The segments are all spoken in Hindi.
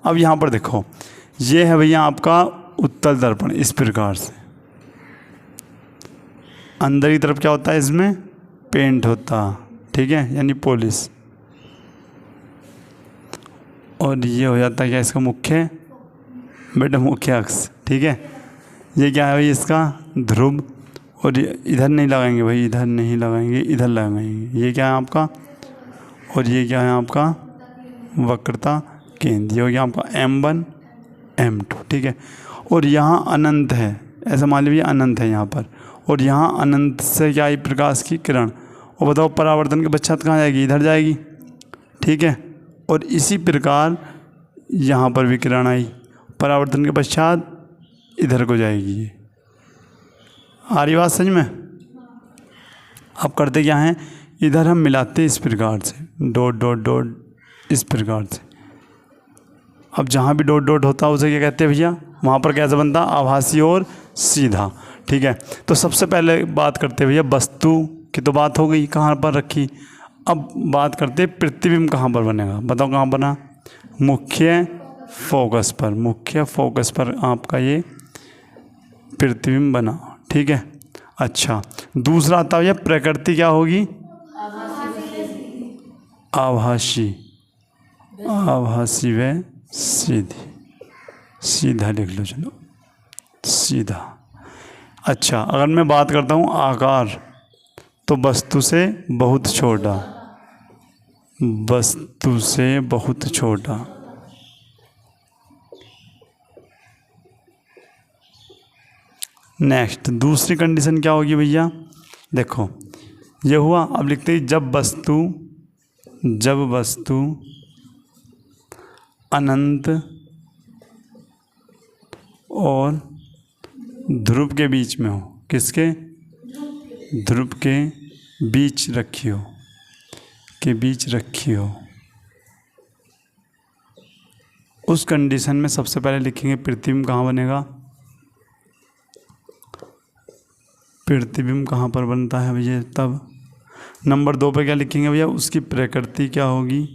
अब यहाँ पर देखो, ये है भैया आपका उत्तल दर्पण। इस प्रकार से अंदर की तरफ क्या होता है, इसमें पेंट होता, ठीक है, यानी पॉलिश। और ये हो जाता है क्या, इसका मुख्य बेटा मुख्य अक्ष, ठीक है। ये क्या है भाई, इसका ध्रुव। और ये इधर नहीं लगाएंगे भाई, इधर नहीं लगाएंगे, इधर लगाएंगे। ये क्या है आपका, और ये क्या है आपका वक्रता केंद्र। ये हो गया आपका M1 M2, ठीक है। और यहाँ अनंत है, ऐसा मान लीजिए अनंत है यहाँ पर। और यहाँ अनंत से क्या आई, प्रकाश की किरण। और बताओ परावर्तन के पश्चात कहाँ जाएगी, इधर जाएगी, ठीक है। और इसी प्रकार यहाँ पर भी किरण आई, परावर्तन के पश्चात इधर को जाएगी। ये आ रही बात समझ में। अब करते क्या हैं, इधर हम मिलाते इस प्रकार से, डॉट डॉट डॉट इस प्रकार से। अब जहाँ भी डॉट डॉट होता है उसे क्या कहते हैं भैया, वहाँ पर कैसे बनता, आभासी और सीधा, ठीक है। तो सबसे पहले बात करते हैं भैया वस्तु की, तो बात हो गई कहाँ पर रखी। अब बात करते हैं प्रतिबिंब कहाँ पर बनेगा, बताओ कहाँ बना, मुख्य फोकस पर। मुख्य फोकस पर आपका ये प्रतिबिंब बना, ठीक है। अच्छा, दूसरा आता है प्रकृति क्या होगी, आभासी, आभासी व सीधी। सीधा लिख लो, चलो सीधा। अच्छा, अगर मैं बात करता हूँ आकार, तो वस्तु से बहुत छोटा, वस्तु से बहुत छोटा। नेक्स्ट दूसरी कंडीशन क्या होगी भैया, देखो ये हुआ। अब लिखते हैं जब वस्तु अनंत और ध्रुव के बीच में हो, किसके, ध्रुव के बीच रखी हो, के बीच रखी हो, उस कंडीशन में सबसे पहले लिखेंगे प्रतिबिंब कहाँ बनेगा। प्रतिबिंब कहाँ पर बनता है भैया, तब नंबर 2 पे क्या लिखेंगे भैया, उसकी प्रकृति क्या होगी।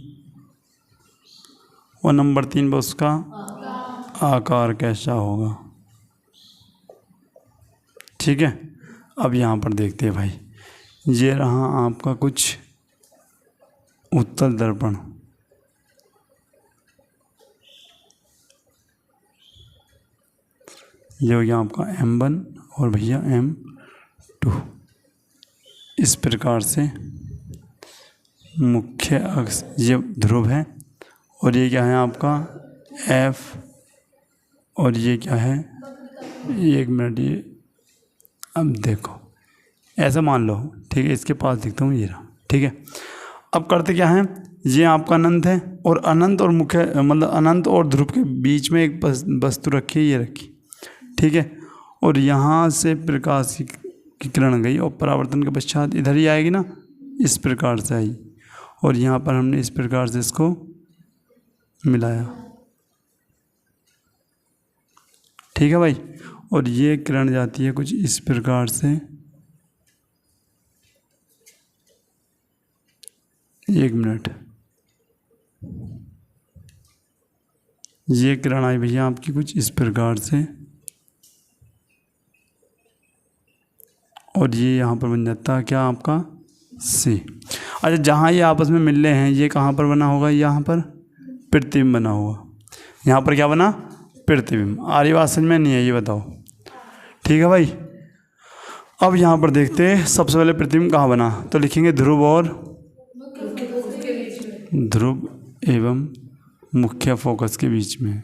और नंबर 3 पे उसका आकार कैसा होगा, ठीक है। अब यहाँ पर देखते हैं भाई, ये रहा आपका कुछ उत्तल दर्पण। ये हो गया आपका M1 और भैया M2। इस प्रकार से मुख्य अक्ष ये ध्रुव है, और ये क्या है आपका F, और ये क्या है, एक मिनट, ये अब देखो ऐसा मान लो, ठीक है। इसके पास लिखता हूँ ये रहा, ठीक है। अब करते क्या है, ये आपका अनंत है, और अनंत और मुख्य मतलब अनंत और ध्रुव के बीच में एक वस्तु रखी है, ये रखी, ठीक है। और यहाँ से प्रकाश की किरण गई और परावर्तन के पश्चात इधर ही आएगी ना, इस प्रकार से आई। और यहाँ पर हमने इस प्रकार से इसको मिलाया, ठीक है भाई। और ये किरण जाती है कुछ इस प्रकार से, एक मिनट, ये किरण आई भैया आपकी कुछ इस प्रकार से, और ये यहाँ पर बन जाता है क्या आपका C। अच्छा, जहाँ ये आपस में मिल रहे हैं, ये कहाँ पर बना होगा, यहाँ पर प्रतिबिंब बना होगा। यहाँ पर क्या बना, प्रतिबिंब। आ रही बात समझ में नहीं है, ये बताओ, ठीक है भाई। अब यहाँ पर देखते हैं सबसे पहले प्रतिबिंब कहाँ बना, तो लिखेंगे ध्रुव और ध्रुव एवं मुख्य फोकस के बीच में।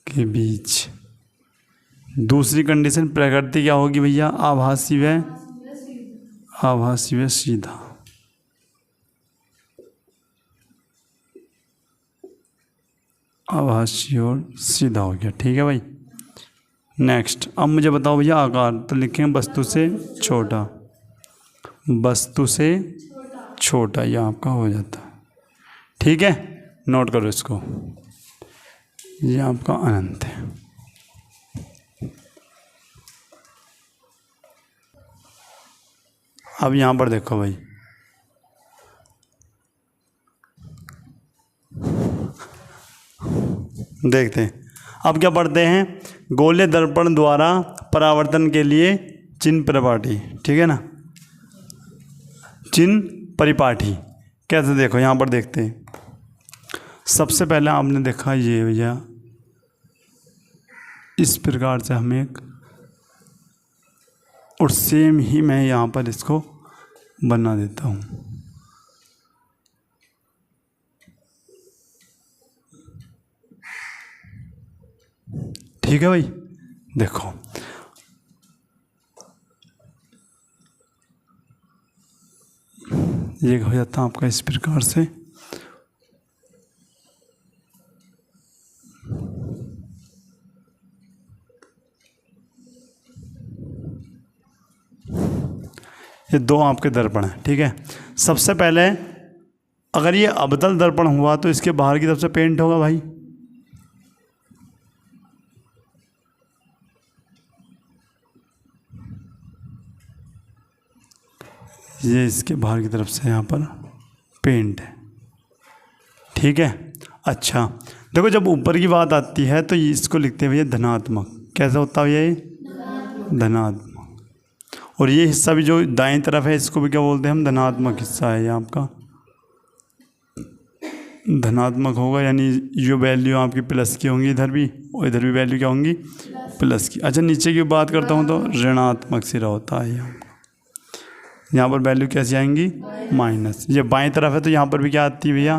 के बीच। दूसरी कंडीशन प्रकृति क्या होगी भैया, आभासी व सीधा। आभासी और सीधा हो गया, ठीक है भाई। नेक्स्ट, अब मुझे बताओ भैया आकार, तो लिखेंगे वस्तु से छोटा, वस्तु से छोटा, ये आपका हो जाता है, ठीक है। नोट करो इसको, ये आपका अनंत है। अब यहाँ पर देखो भाई, देखते हैं। अब क्या पढ़ते हैं, गोलीय दर्पण द्वारा परावर्तन के लिए चिन्ह परिपाटी, ठीक है ना, चिन्ह परिपाटी कैसे, देखो यहाँ पर देखते हैं। सबसे पहले आपने देखा ये भैया, इस प्रकार से हम एक, और सेम ही मैं यहाँ पर इसको बना देता हूँ। ठीक है भाई, देखो ये हो जाता है आपका इस प्रकार से। ये दो आपके दर्पण हैं, ठीक है। सबसे पहले अगर ये अवतल दर्पण हुआ तो इसके बाहर की तरफ से पेंट होगा भाई, ये इसके बाहर की तरफ से यहाँ पर पेंट है, ठीक है। अच्छा देखो, जब ऊपर की बात आती है तो इसको लिखते हैं भैया धनात्मक। कैसा होता है ये, धनात्मक। और ये हिस्सा भी जो दाएं तरफ है इसको भी क्या बोलते हैं हम, धनात्मक हिस्सा है ये आपका, धनात्मक होगा। यानी जो वैल्यू आपकी प्लस की होंगी इधर भी, और इधर भी वैल्यू क्या होंगी, प्लस की। अच्छा नीचे की बात करता हूँ तो ऋणात्मक सिरा होता है यहाँ पर वैल्यू कैसी आएंगी, माइनस। ये बाएं तरफ है तो यहाँ पर भी क्या आती है भैया,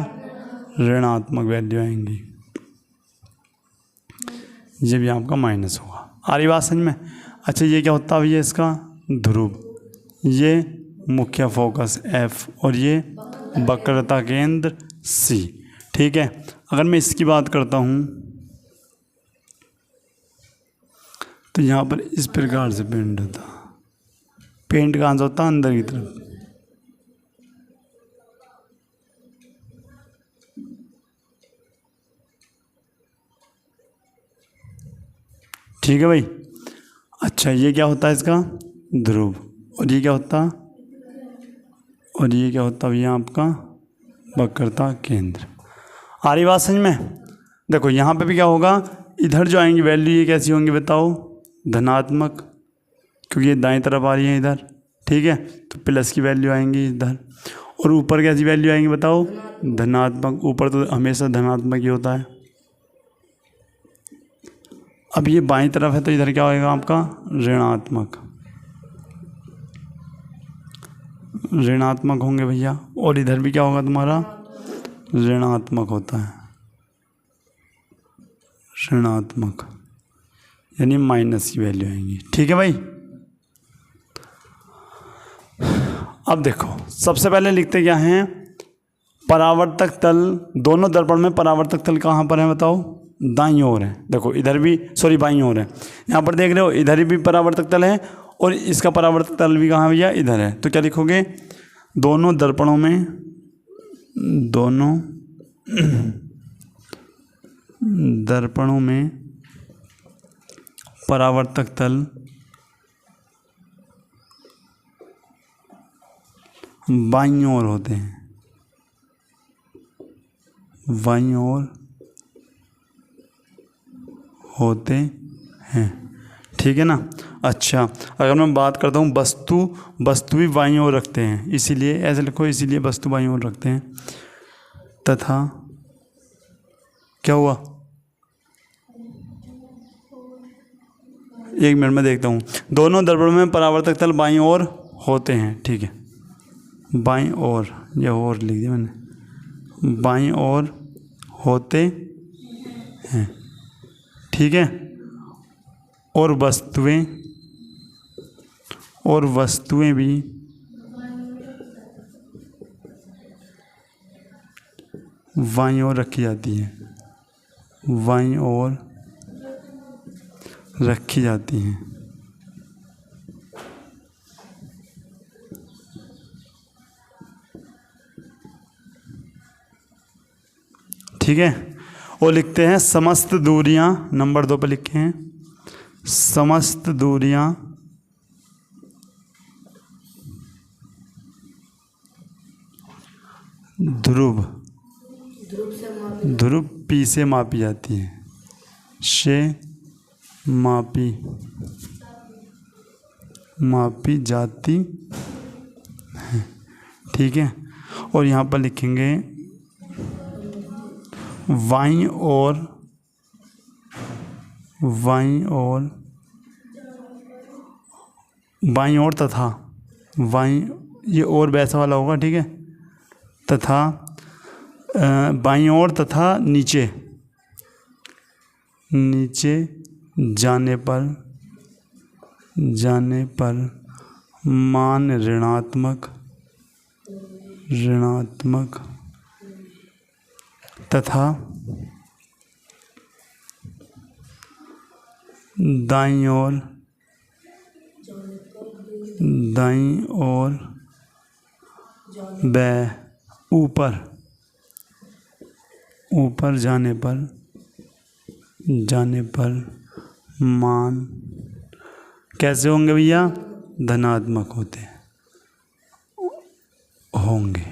ऋणात्मक वैल्यू आएंगी, ये भी आपका माइनस होगा। आ रही बात समझ में। अच्छा ये क्या होता है भैया, इसका ध्रुव, ये मुख्य फोकस F, और ये वक्रता केंद्र C, ठीक है। अगर मैं इसकी बात करता हूँ तो यहाँ पर इस प्रकार से पेंट होता, पेंट कहाँ से होता है, अंदर की तरफ। ठीक है भाई। अच्छा ये क्या होता है इसका ध्रुव, और ये क्या होता, और ये क्या होता भैया आपका वक्रता केंद्र। आ रही बात समझ में। देखो यहाँ पे भी क्या होगा, इधर जो आएंगी वैल्यू ये कैसी होंगी बताओ, धनात्मक, क्योंकि ये दाएं तरफ आ रही है इधर, ठीक है। तो प्लस की वैल्यू आएंगी इधर, और ऊपर कैसी वैल्यू आएंगी बताओ, धनात्मक। ऊपर तो हमेशा धनात्मक ही होता है। अब ये बाईं तरफ है तो इधर क्या होएगा आपका ऋणात्मक, ऋणात्मक होंगे भैया, और इधर भी क्या होगा तुम्हारा ऋणात्मक होता है, ऋणात्मक, यानी माइनस की वैल्यू आएंगी, ठीक है भाई। अब देखो सबसे पहले लिखते क्या हैं, परावर्तक तल, दोनों दर्पण में परावर्तक तल कहाँ पर है बताओ, दाईं ओर है। देखो इधर भी, सॉरी बाईं ओर है, यहाँ पर देख रहे हो इधर भी परावर्तक तल है, और इसका परावर्तक तल भी कहाँ भैया, इधर है। तो क्या लिखोगे, दोनों दर्पणों में, दोनों दर्पणों में परावर्तक तल बाईं ओर होते हैं, बाईं ओर होते हैं, ठीक है ना। अच्छा अगर मैं बात करता हूँ वस्तु, वस्तु भी बाईं ओर रखते हैं, इसीलिए ऐसे लिखो, इसीलिए वस्तु बाईं ओर रखते हैं। तथा क्या हुआ, एक मिनट में देखता हूँ, दोनों दर्पणों में परावर्तक तल बाईं ओर होते हैं, ठीक है। बाईं ओर, ये और लिख दिया मैंने, बाईं ओर होते हैं, ठीक है। और वस्तुएं, और वस्तुएं भी बाईं ओर रखी जाती हैं, बाईं ओर रखी जाती हैं, ठीक है। और लिखते हैं समस्त दूरियां, नंबर 2 पर लिखे हैं, समस्त दूरियां ध्रुव, ध्रुव P से मापी जाती हैं, से मापी जाती है। ठीक है, और यहाँ पर लिखेंगे बाईं ओर तथा बाईं, ये और वैसा वाला होगा। ठीक है, तथा बाईं ओर तथा नीचे जाने पर मान ऋणात्मक तथा दाईं ओर व ऊपर जाने पर मान कैसे होंगे भैया? धनात्मक होंगे।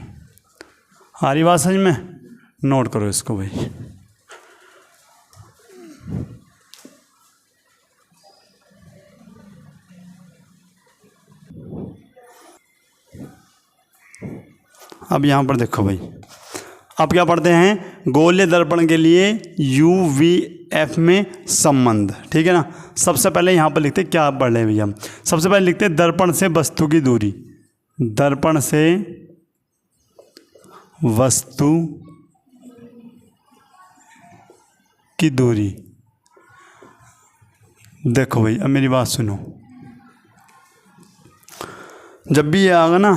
आ रही बात समझ में? नोट करो इसको भाई। अब यहाँ पर देखो भाई, अब क्या पढ़ते हैं? गोलीय दर्पण के लिए UVF में संबंध। ठीक है ना, सबसे पहले यहाँ पर लिखते क्या पढ़ रहे हैं भैया? सबसे पहले लिखते दर्पण से वस्तु की दूरी। दर्पण से वस्तु की दूरी। देखो भाई, अब मेरी बात सुनो। जब भी ये आएगा ना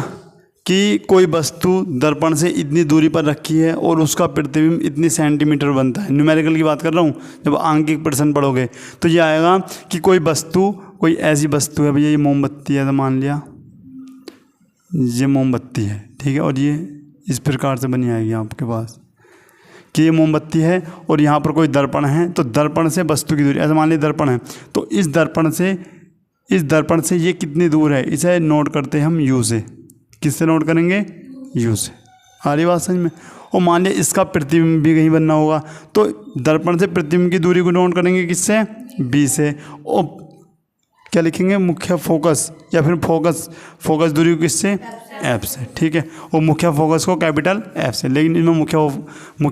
कि कोई वस्तु दर्पण से इतनी दूरी पर रखी है और उसका प्रतिबिंब इतनी सेंटीमीटर बनता है, न्यूमेरिकल की बात कर रहा हूँ, जब आंकिक % पढ़ोगे तो ये आएगा कि कोई ऐसी वस्तु है भैया, ये मोमबत्ती है तो मान लिया ये मोमबत्ती है। ठीक है, और ये इस प्रकार से बनी आएगी आपके पास कि ये मोमबत्ती है और यहाँ पर कोई दर्पण है, तो दर्पण से वस्तु की दूरी, ऐसा मान लिया दर्पण है, तो इस दर्पण से ये कितनी दूर है, इसे नोट करते हैं हम U से। किससे नोट करेंगे? U से। आ रही बात समझ में? और मान लिया इसका प्रतिबिंब भी कहीं बनना होगा, तो दर्पण से प्रतिबिंब की दूरी को नोट करेंगे किससे? B से। और क्या लिखेंगे? मुख्य फोकस या फिर फोकस दूरी को किससे? F से। ठीक है, और मुख्य फोकस को कैपिटल F से। लेकिन इनमें मुख्य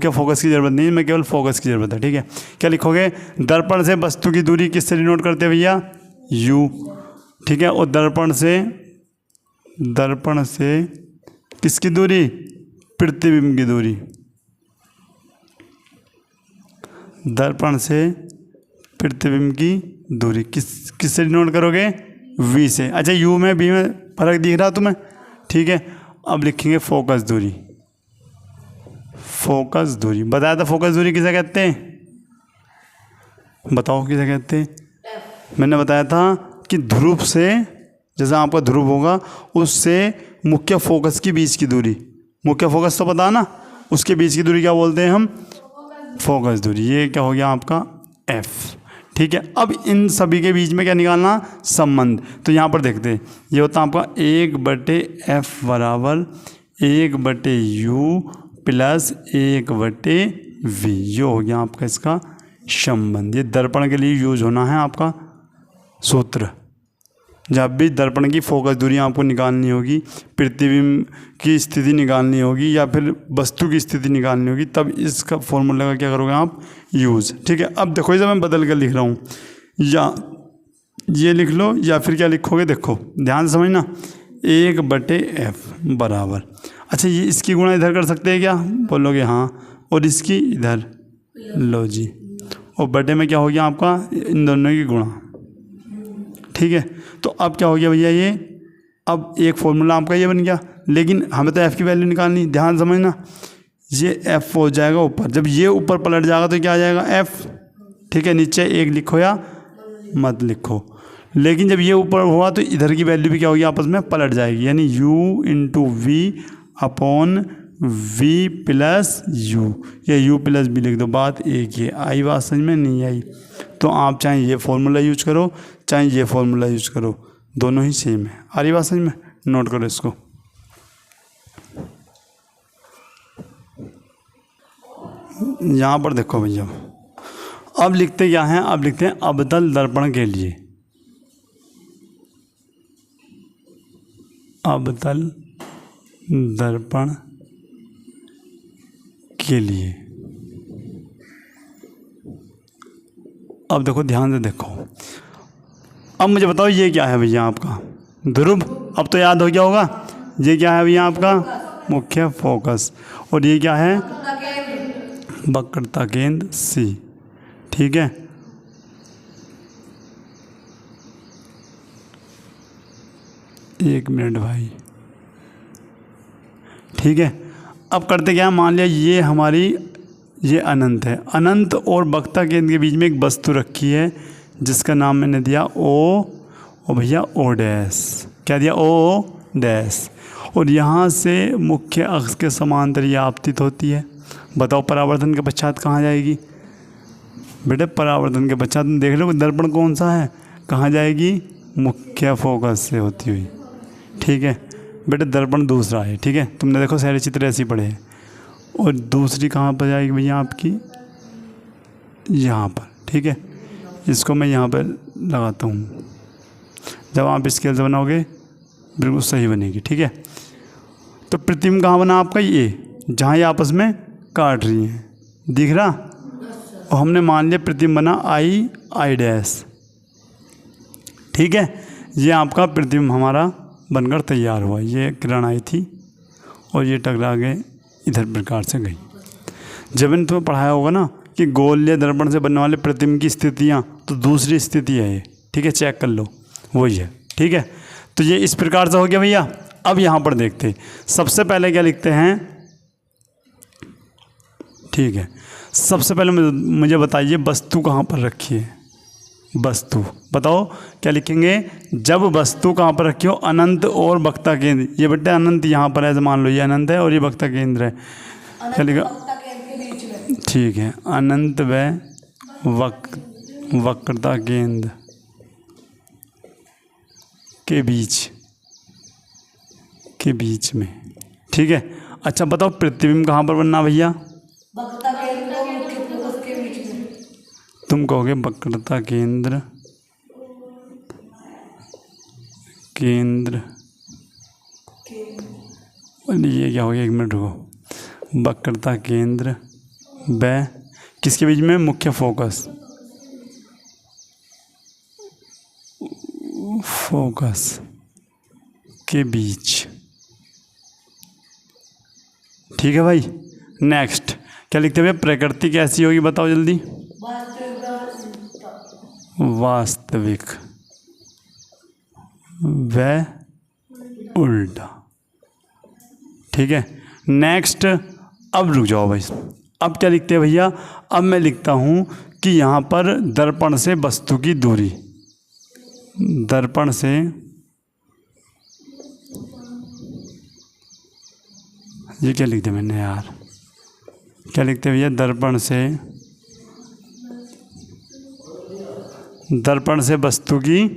फोकस की ज़रूरत नहीं है, इनमें केवल फोकस की ज़रूरत है। ठीक है, क्या लिखोगे? दर्पण से वस्तु की दूरी किससे डिनोट करते हैं भैया? U। ठीक है, और दर्पण से किसकी दूरी? प्रतिबिंब की दूरी। दर्पण से प्रतिबिंब की दूरी किससे डिनोट करोगे? V से। अच्छा, U में B में फर्क दिख रहा तुम्हें? ठीक है, अब लिखेंगे फोकस दूरी। बताया था फोकस दूरी किसे कहते हैं? बताओ किसे कहते हैं? मैंने बताया था कि ध्रुव से, जैसा आपका ध्रुव होगा उससे मुख्य फोकस की बीच की दूरी, मुख्य फोकस तो पता ना, उसके बीच की दूरी क्या बोलते हैं हम? फोकस दूरी। ये क्या हो गया आपका? F। ठीक है, अब इन सभी के बीच में क्या निकालना? संबंध। तो यहाँ पर देखते हैं, ये होता है आपका 1/F बराबर 1/U प्लस 1/V। ये हो गया आपका इसका संबंध। ये दर्पण के लिए यूज होना है आपका सूत्र। जब भी दर्पण की फोकस दूरी आपको निकालनी होगी, प्रतिबिंब की स्थिति निकालनी होगी या फिर वस्तु की स्थिति निकालनी होगी, तब इसका फॉर्मूला का क्या करोगे आप? यूज़। ठीक है, अब देखो इसे मैं बदल कर लिख रहा हूँ, या ये लिख लो या फिर क्या लिखोगे? देखो ध्यान से समझना, 1/F बराबर, अच्छा ये इसकी गुणा इधर कर सकते हैं क्या? बोलोगे हाँ, और इसकी इधर, लो जी, और बटे में क्या हो गया आपका? इन दोनों की गुणा। ठीक है, तो अब क्या हो गया भैया? ये अब एक फॉर्मूला आपका ये बन गया, लेकिन हमें तो F की वैल्यू निकालनी। ध्यान समझना, ये F हो जाएगा ऊपर, जब ये ऊपर पलट जाएगा तो क्या आ जाएगा? F। ठीक है, नीचे 1 लिखो या मत लिखो, लेकिन जब ये ऊपर हुआ तो इधर की वैल्यू भी क्या होगी? आपस में पलट जाएगी, यानी U × V upon V plus U, या U प्लस V लिख दो, बात एक ही है। आई बात समझ में? नहीं आई तो आप चाहे ये फॉर्मूला यूज करो चाहे ये फॉर्मूला यूज करो, दोनों ही सेम है। आ रही बात समझ में? नोट करो इसको। यहाँ पर देखो भैया, अब लिखते क्या हैं, अब लिखते हैं अवतल दर्पण के लिए, अवतल दर्पण के लिए। अब देखो ध्यान से देखो, अब मुझे बताओ ये क्या है भैया आपका ध्रुव, अब तो याद हो गया होगा। ये क्या है भैया आपका मुख्य फोकस, और ये क्या है वक्रता केंद्र सी। ठीक है, एक मिनट भाई। ठीक है, अब करते क्या, मान लिया ये हमारी ये अनंत है, अनंत और वक्रता केंद्र के बीच में एक वस्तु रखी है जिसका नाम मैंने दिया ओ, और भैया ओ डैश, क्या दिया ओ डैश, और यहाँ से मुख्य अक्ष के समांतर ये आपतित होती है। बताओ परावर्तन के पश्चात कहाँ जाएगी बेटे, परावर्तन के पश्चात तुम देख लो दर्पण कौन सा है, कहाँ जाएगी मुख्य फोकस से होती हुई। ठीक है बेटे, दर्पण दूसरा है। ठीक है, तुमने देखो सारे चित्र ऐसे ही पढ़े हैं, और दूसरी कहाँ पर जाएगी भैया आपकी यहाँ पर। ठीक है, इसको मैं यहाँ पर लगाता हूँ, जब आप स्केल से बनाओगे बिल्कुल सही बनेगी। ठीक है, तो प्रतिबिंब कहाँ बना आपका, ये जहाँ ये आपस में काट रही हैं, दिख रहा, और हमने मान लिया प्रतिबिंब बना आई आई डैश। ठीक है, ये आपका प्रतिबिंब हमारा बनकर तैयार हुआ, ये किरण आई थी और ये टकरा के इधर प्रकार से गई। जब मैंने तुम्हें पढ़ाया होगा ना कि गोलीय दर्पण से बनने वाले प्रतिबिंब की स्थितियाँ, तो दूसरी स्थिति है ये। ठीक है, चेक कर लो, वही है। ठीक है, तो ये इस प्रकार से हो गया भैया। अब यहाँ पर देखते, सबसे पहले क्या लिखते हैं। ठीक है, सबसे पहले मुझे बताइए वस्तु कहाँ पर रखी है, वस्तु बताओ क्या लिखेंगे। जब वस्तु कहाँ पर रखी हो, अनंत और वक्रता केंद्र, ये बेटा अनंत यहाँ पर है, मान लो ये अनंत है और ये वक्रता केंद्र है, क्या लिखा। ठीक है, अनंत व वक्रता केंद्र के बीच में। ठीक है, अच्छा बताओ प्रतिबिंब कहाँ पर बनना भैया, तुम कहोगे वक्रता केंद्र ये क्या हो गया, एक मिनट रुको, वक्रता केंद्र व किसके बीच में, मुख्य फोकस के बीच। ठीक है भाई, नेक्स्ट क्या लिखते हुए, प्रकृति कैसी होगी बताओ जल्दी, वास्तविक व उल्टा। ठीक है, नेक्स्ट अब रुक जाओ भाई, अब क्या लिखते हैं भैया, अब मैं लिखता हूँ कि यहाँ पर दर्पण से वस्तु की दूरी, दर्पण से ये क्या लिखते मैंने यार, क्या लिखते भैया, दर्पण से वस्तु की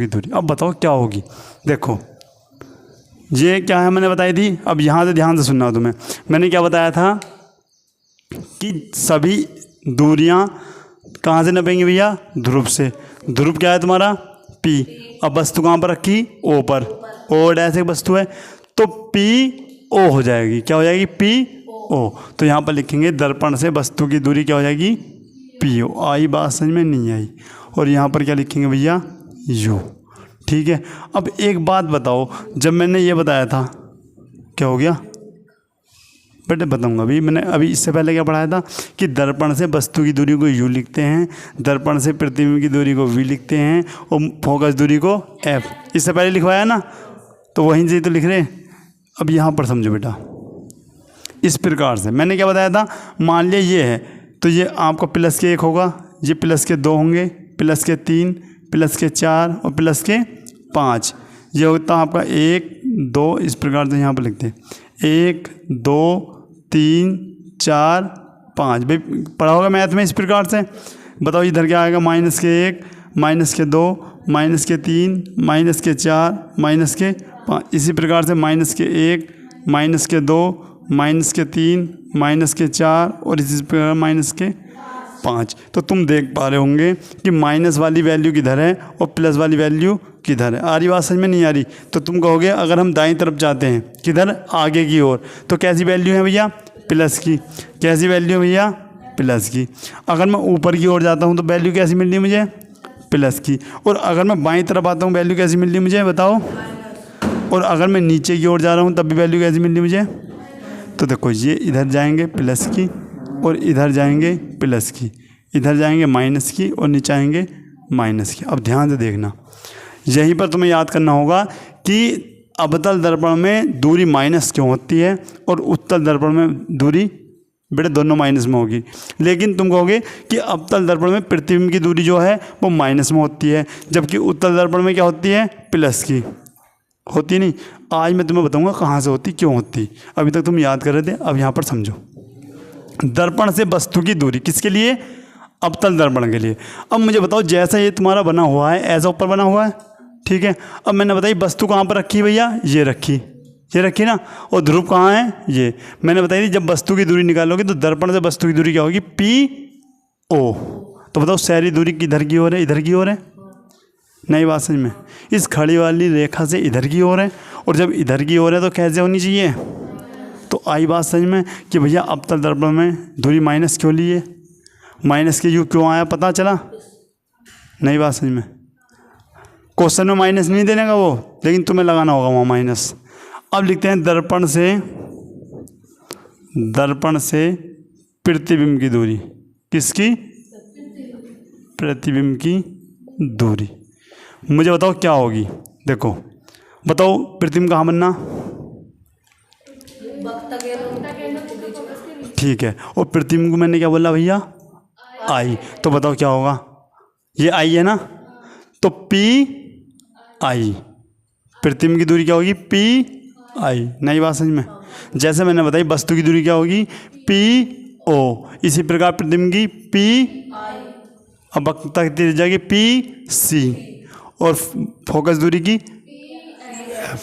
दूरी। अब बताओ क्या होगी, देखो ये क्या है मैंने बताई थी। अब यहाँ से ध्यान से सुनना हो तुम्हें, मैंने क्या बताया था कि सभी दूरियाँ कहाँ से नपेंगी भैया, ध्रुव से। ध्रुव क्या है तुम्हारा P, अब वस्तु कहाँ पर रखी, O पर, O डैश एक वस्तु है, तो PO हो जाएगी, क्या हो जाएगी PO। तो यहाँ पर लिखेंगे दर्पण से वस्तु की दूरी क्या हो जाएगी PO। आई बात समझ में, नहीं आई। और यहाँ पर क्या लिखेंगे भैया U। ठीक है, अब एक बात बताओ, जब मैंने ये बताया था क्या हो गया बेटे, बताऊंगा अभी। मैंने अभी इससे पहले क्या पढ़ाया था कि दर्पण से वस्तु की दूरी को U लिखते हैं, दर्पण से प्रतिबिंब की दूरी को V लिखते हैं, और फोकस दूरी को F। इससे पहले लिखवाया ना, तो वहीं से तो लिख रहे। अब यहाँ पर समझो बेटा, इस प्रकार से मैंने क्या बताया था, मान लिया ये है, तो ये आपका प्लस के 1 होगा, ये प्लस के 2 होंगे, प्लस के 3, प्लस के 4 और प्लस के 5। ये होता है आपका 1 2, इस प्रकार से यहाँ पर लिखते हैं 1 2 3 4 5। भाई पढ़ा होगा मैथ में इस प्रकार से। बताओ इधर क्या आएगा, माइनस के 1, माइनस के 2, माइनस के 3, माइनस के 4, माइनस के 5। इसी प्रकार से माइनस के 1, माइनस के 2, माइनस के 3, -4 और इसी प्रकार -5। तो तुम देख पा रहे होंगे कि माइनस वाली वैल्यू किधर है और प्लस वाली वैल्यू किधर है। आ रही बात समझ में? नहीं आ रही? तो तुम कहोगे अगर हम दाईं तरफ जाते हैं किधर, आगे की ओर, तो कैसी वैल्यू है भैया? प्लस की। कैसी वैल्यू है भैया? प्लस की। अगर मैं ऊपर की ओर जाता हूँ तो वैल्यू कैसी मिल रही है मुझे? प्लस की। और अगर मैं बाईं तरफ आता हूँ वैल्यू कैसी मिल रही है मुझे, बताओ? और अगर मैं नीचे की ओर जा रहा हूँ तब भी वैल्यू कैसी मिल रही मुझे? तो देखो ये इधर जाएंगे प्लस की और इधर जाएंगे प्लस की, इधर जाएंगे माइनस की और नीचे आएंगे माइनस की। अब ध्यान से देखना, यहीं पर तुम्हें याद करना होगा कि अवतल दर्पण में दूरी माइनस क्यों होती है और उत्तल दर्पण में दूरी बेटे दोनों माइनस में होगी। लेकिन तुम कहोगे कि अवतल दर्पण में प्रतिबिंब की दूरी जो है वो माइनस में होती है, जबकि उत्तल दर्पण में क्या होती है? प्लस की होती नहीं। आज मैं तुम्हें बताऊंगा कहाँ से होती, क्यों होती। अभी तक तुम याद कर रहे थे, अब यहाँ पर समझो। दर्पण से वस्तु की दूरी किसके लिए? अवतल दर्पण के लिए। अब मुझे बताओ, जैसा ये तुम्हारा बना हुआ है ऐसा ऊपर बना हुआ है, ठीक है। अब मैंने बताई वस्तु कहाँ पर रखी भैया? ये रखी ना। और ध्रुव कहाँ है? ये। मैंने बताई थी जब वस्तु की दूरी निकालोगे तो दर्पण से वस्तु की दूरी क्या होगी? PO। तो बताओ सारी दूरी किधर की ओर है? इधर की ओर है। नई बात समझ में? इस खड़ी वाली रेखा से इधर की ओर है, और जब इधर की ओर है तो कैसे होनी चाहिए? तो आई बात समझ में कि भैया अवतल दर्पण में दूरी माइनस क्यों ली है? माइनस के यू क्यों आया, पता चला? नई बात समझ में? क्वेश्चन में माइनस नहीं देने का वो, लेकिन तुम्हें लगाना होगा वहाँ माइनस। अब लिखते हैं दर्पण से प्रतिबिंब की दूरी। किसकी? प्रतिबिंब की दूरी। मुझे बताओ क्या होगी? देखो बताओ, प्रतिबिंब कहाँ बनना? ठीक है। और प्रतिबिंब को मैंने क्या बोला भैया? आई। तो बताओ क्या होगा? ये आई है ना, तो PI। प्रतिबिंब की दूरी क्या होगी? PI। नई बात समझ में? जैसे मैंने बताई वस्तु की दूरी क्या होगी? PO। इसी प्रकार प्रतिबिंब की PI। अब वक्रता की त्रिज्या की PC। और फोकस दूरी की F।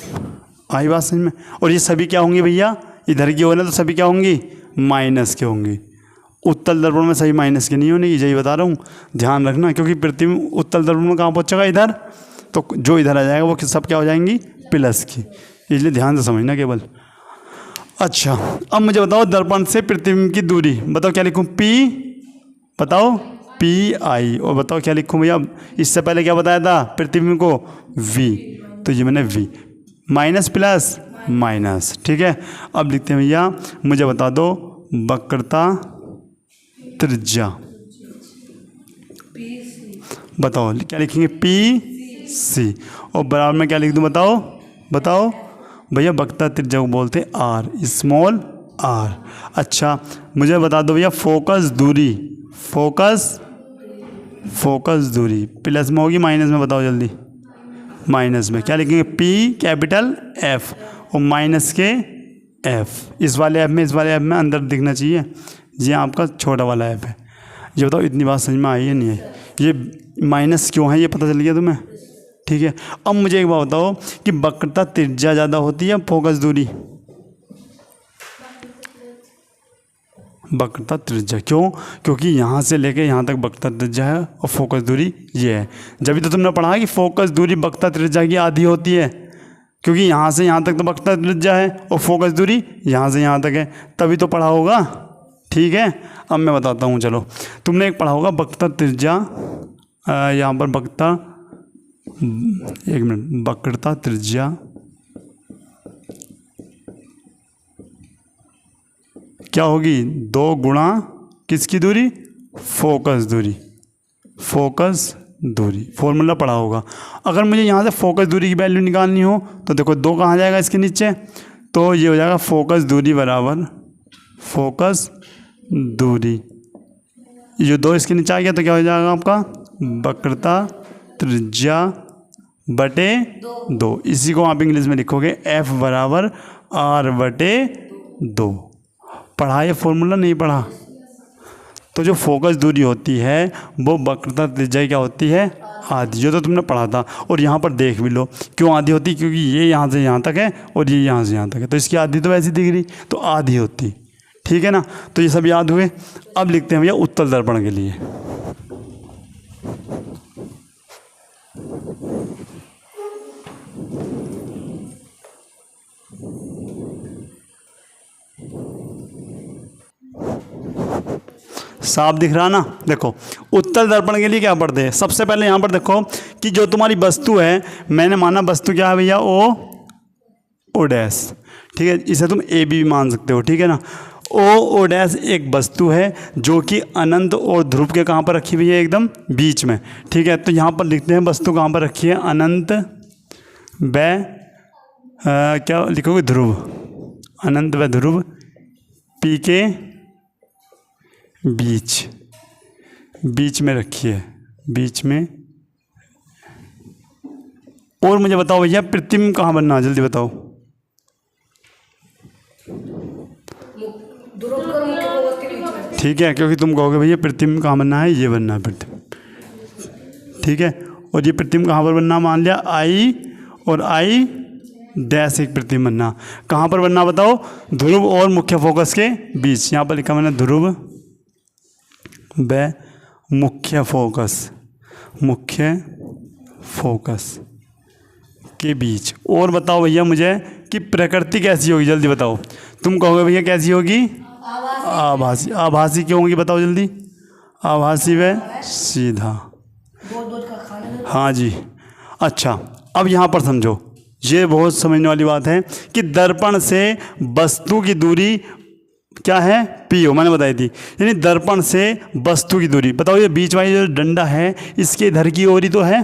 आई बात समझ में? और ये सभी क्या होंगी भैया? इधर की ओर है तो सभी क्या होंगी? माइनस के होंगी। उत्तल दर्पण में सही माइनस की नहीं होने की, यही बता रहा हूँ, ध्यान रखना। क्योंकि प्रतिबिंब उत्तल दर्पण में कहाँ पहुँचेगा? इधर। तो जो इधर आ जाएगा वो सब क्या हो जाएंगी? प्लस की। इसलिए ध्यान से समझना केवल। अच्छा, अब मुझे बताओ दर्पण से प्रतिबिंब की दूरी, बताओ क्या लिखूँ? बताओ PI। और बताओ क्या लिखूँ भैया? इससे पहले क्या बताया था प्रतिबिंब को? V। तो ये मैंने V माइनस प्लस माइनस, ठीक है। अब लिखते हैं भैया, मुझे बता दो वक्रता त्रिज्या। बताओ क्या लिखेंगे? PC। और बराबर में क्या लिख दूँ? बताओ भैया, वक्रता त्रिज्या को बोलते हैं R, स्मॉल r। अच्छा मुझे बता दो भैया फोकस दूरी प्लस में होगी माइनस में? बताओ जल्दी। माइनस में क्या लिखेंगे? P कैपिटल F और माइनस के F। इस वाले ऐप में अंदर दिखना चाहिए, ये आपका छोटा वाला ऐप है। ये बताओ इतनी बात समझ में आई है नहीं है? ये माइनस क्यों है ये पता चल गया तुम्हें? ठीक है। अब मुझे एक बात बताओ कि वक्रता त्रिज्या ज़्यादा होती है या फोकस दूरी? वक्रता त्रिज्या। क्यों? क्योंकि यहाँ से लेके यहाँ तक वक्रता त्रिज्या है और फोकस दूरी ये है। जब भी तो तुमने पढ़ा कि फोकस दूरी वक्रता त्रिज्या की आधी होती है, क्योंकि यहाँ से यहाँ तक तो वक्रता त्रिज्या है और फोकस दूरी यहाँ से यहाँ तक है, तभी तो पढ़ा होगा। ठीक है। अब मैं बताता हूँ, चलो तुमने एक पढ़ा होगा वक्रता त्रिज्या, यहाँ पर वक्रता त्रिज्या क्या होगी? 2 गुणा किसकी दूरी? फोकस दूरी। फॉर्मूला पढ़ा होगा। अगर मुझे यहाँ से फोकस दूरी की वैल्यू निकालनी हो तो देखो 2 कहाँ जाएगा इसके नीचे, तो ये हो जाएगा फोकस दूरी बराबर फोकस दूरी। ये जो 2 इसके नीचे आ गया तो क्या हो जाएगा आपका? वक्रता त्रिज्या बटे 2। इसी को आप इंग्लिश में लिखोगे F बराबर R बटे 2। पढ़ा ये फॉर्मूला? नहीं पढ़ा? तो जो फोकस दूरी होती है वो वक्रता त्रिज्या क्या होती है? आधी। जो तो तुमने पढ़ा था। और यहाँ पर देख भी लो क्यों आधी होती, क्योंकि ये यहाँ से यहाँ तक है और ये यहाँ से यहाँ तक है, तो इसकी आधी तो वैसी दिख रही, तो आधी होती। ठीक है ना। तो ये सब याद हुए। अब लिखते हैं भैया उत्तल दर्पण के लिए। साफ दिख रहा ना। देखो उत्तल दर्पण के लिए क्या पढ़ते हैं, सबसे पहले यहाँ पर देखो कि जो तुम्हारी वस्तु है, मैंने माना वस्तु क्या है भैया, ओ डैश, ठीक है, इसे तुम ए भी मान सकते हो, ठीक है ना। ओ डैश एक वस्तु है जो कि अनंत और ध्रुव के कहाँ पर रखी हुई है, एकदम बीच में, ठीक है। तो यहाँ पर लिखते हैं वस्तु कहाँ पर रखी है, अनंत व क्या लिखोगे, ध्रुव, अनंत व ध्रुव पी के बीच में रखी है, बीच में। और मुझे बताओ भैया प्रतिबिंब कहाँ बनना है, जल्दी बताओ। ठीक है, क्योंकि तुम कहोगे भैया प्रतिबिंब कहाँ बनना है, ये बनना है प्रतिबिंब, ठीक है। और ये प्रतिबिंब कहाँ पर बनना, मान लिया आई और आई डैश एक प्रतिबिंब बनना, कहाँ पर बनना बताओ, ध्रुव और मुख्य फोकस के बीच। यहाँ पर लिखा मैंने ध्रुव व मुख्य फोकस के बीच। और बताओ भैया मुझे कि प्रकृति कैसी होगी, जल्दी बताओ। तुम कहोगे भैया कैसी होगी, आभासी। आभासी क्यों होगी बताओ जल्दी, आभासी व सीधा। हाँ जी। अच्छा अब यहाँ पर समझो, ये बहुत समझने वाली बात है कि दर्पण से वस्तु की दूरी क्या है, पी ओ, मैंने बताई थी। यानी दर्पण से वस्तु की दूरी बताओ, ये बीच वाली जो डंडा है इसके इधर की ओर ही तो है,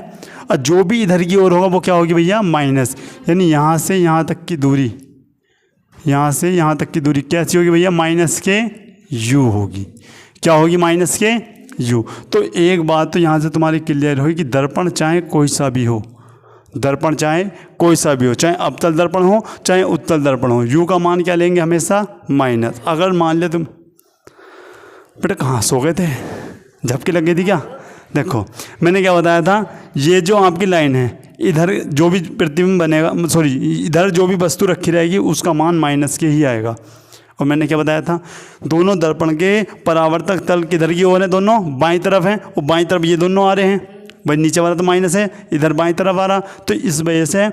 और जो भी इधर की ओर होगा वो क्या होगी भैया, माइनस। यानी यहाँ से यहाँ तक की दूरी, यहाँ से यहाँ तक की दूरी कैसी होगी भैया, माइनस के यू होगी। क्या होगी, माइनस के यू। तो एक बात तो यहाँ से तुम्हारी क्लियर होगी कि दर्पण चाहे कोई सा भी हो, दर्पण चाहे कोई सा भी हो, चाहे अवतल दर्पण हो चाहे उत्तल दर्पण हो, यू का मान क्या लेंगे हमेशा, माइनस। अगर मान ले तुम, बेटा कहाँ सो गए थे, झपकी लग गई थी क्या। देखो मैंने क्या बताया था, ये जो आपकी लाइन है, इधर जो भी प्रतिबिंब बनेगा, सॉरी इधर जो भी वस्तु रखी रहेगी उसका मान माइनस के ही आएगा। और मैंने क्या बताया था, दोनों दर्पण के परावर्तक तल किधर की ओर है, दोनों बाईं तरफ हैं, और बाईं तरफ ये दोनों आ रहे हैं, भाई नीचे वाला तो माइनस है, इधर बाईं तरफ आ रहा। तो इस वजह से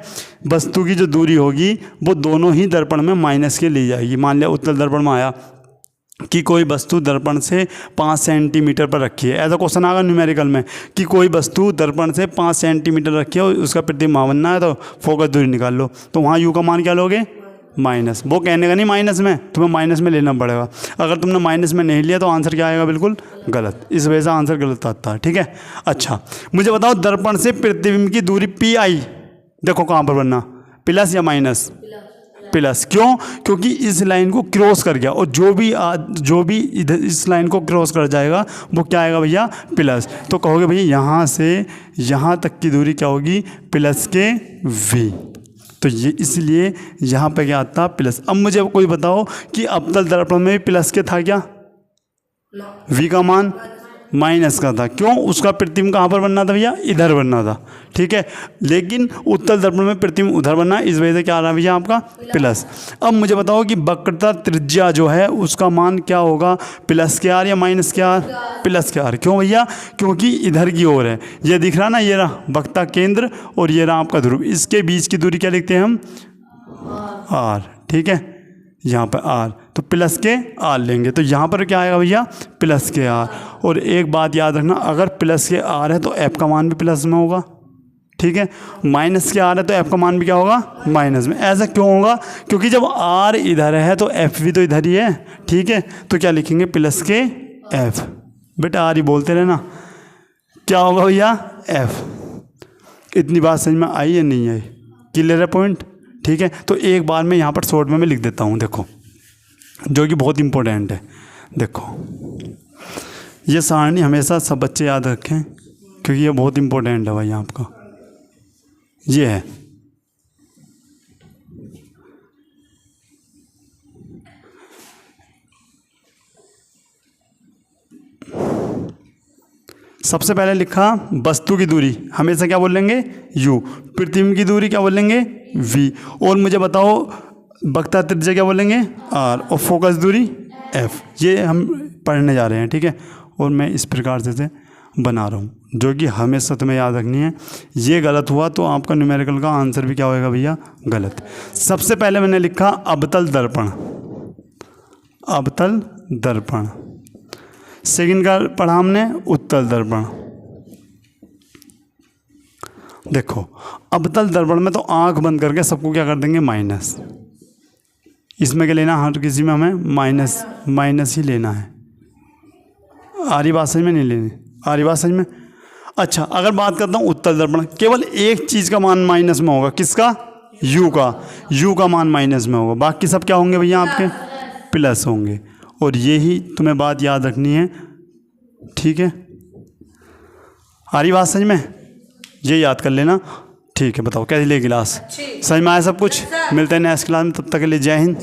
वस्तु की जो दूरी होगी वो दोनों ही दर्पण में माइनस के ली जाएगी। मान लिया उत्तल दर्पण में आया कि कोई वस्तु दर्पण से 5 सेंटीमीटर पर रखी है, ऐसा क्वेश्चन आएगा न्यूमेरिकल में कि कोई वस्तु दर्पण से 5 सेंटीमीटर रखी है और उसका प्रतिबिंब वहाँ बनना है, तो फोकस दूरी निकाल लो। तो वहाँ यू का मान क्या लोगे, माइनस। वो कहने का नहीं माइनस में, तुम्हें माइनस में लेना पड़ेगा। अगर तुमने माइनस में नहीं लिया तो आंसर क्या आएगा, बिल्कुल गलत। इस वजह से आंसर गलत आता है, ठीक है। अच्छा मुझे बताओ दर्पण से प्रतिबिंब की दूरी पी आई, देखो कहाँ पर बनना, प्लस या माइनस, प्लस। क्यों, क्योंकि इस लाइन को क्रॉस कर गया, और जो भी इधर इस लाइन को क्रॉस कर जाएगा वो क्या आएगा भैया, प्लस। तो कहोगे भैया यहाँ से यहाँ तक की दूरी क्या होगी, प्लस के v। तो ये इसलिए यहाँ पे क्या आता, प्लस। अब मुझे कोई बताओ कि अवतल दर्पण में भी प्लस के था क्या, v का मान माइनस का था। क्यों, उसका प्रतिबिंब कहाँ पर बनना था भैया, इधर बनना था, ठीक है। लेकिन उत्तल दर्पण में प्रतिबिंब उधर बनना, इस वजह से क्या आ रहा है भैया आपका प्लस। अब मुझे बताओ कि वक्रता त्रिज्या जो है उसका मान क्या होगा, प्लस के आर या माइनस के आर, प्लस के आर। क्यों भैया, क्योंकि इधर की ओर है, ये दिख रहा ना, ये रहा वक्रता केंद्र और ये रहा आपका ध्रुव, इसके बीच की दूरी क्या लिखते हैं हम, आर, ठीक है। यहाँ पर आर, तो प्लस के आर लेंगे, तो यहाँ पर क्या आएगा भैया, प्लस के आर। और एक बात याद रखना, अगर प्लस के आर है तो एफ का मान भी प्लस में होगा, ठीक है। माइनस के आर है तो एफ का मान भी क्या होगा, माइनस में। ऐसा क्यों होगा, क्योंकि जब आर इधर है तो एफ भी तो इधर ही है, ठीक है। तो क्या लिखेंगे, प्लस के एफ। बेटा आर ही बोलते रहे ना, क्या होगा भैया, एफ। इतनी बात समझ में आई या नहीं आई, क्लियर है पॉइंट, ठीक है। तो एक बार मैं यहाँ पर शॉर्ट में मैं लिख देता हूँ, देखो, जो कि बहुत इंपॉर्टेंट है। देखो ये सारणी हमेशा सब बच्चे याद रखें, क्योंकि ये बहुत इंपॉर्टेंट है भाई आपका। ये है सबसे पहले लिखा वस्तु की दूरी हमेशा क्या बोलेंगे, u। प्रतिबिंब की दूरी क्या बोलेंगे, v। और मुझे बताओ वक्रता त्रिज्या क्या बोलेंगे, r। और फोकस दूरी एफ, ये हम पढ़ने जा रहे हैं, ठीक है। और मैं इस प्रकार से बना रहा हूँ, जो कि हमेशा तुम्हें याद रखनी है। ये गलत हुआ तो आपका न्यूमेरिकल का आंसर भी क्या होएगा भैया, गलत। सबसे पहले मैंने लिखा अवतल दर्पण, अवतल दर्पण। सेकंड का पढ़ा हमने उत्तल दर्पण। देखो अवतल दर्पण में तो आंख बंद करके सबको क्या कर देंगे, माइनस। इसमें क्या लेना, हर किसी में हमें माइनस माइनस ही लेना है। आ रही बात समझ में, नहीं लेनी आ रही बात समझ में। अच्छा अगर बात करता हूँ उत्तल दर्पण, केवल एक चीज़ का मान माइनस में होगा, किसका, u का, u का मान माइनस में होगा, बाकी सब क्या होंगे भैया आपके प्लस होंगे। और यही तुम्हें बात याद रखनी है, ठीक है। आ रही बात समझ में, ये याद कर लेना, ठीक है। बताओ कैसी लगी क्लास, समझ में आया सब कुछ। मिलते हैं नेक्स्ट क्लास में, तब तक के लिए जय हिंद।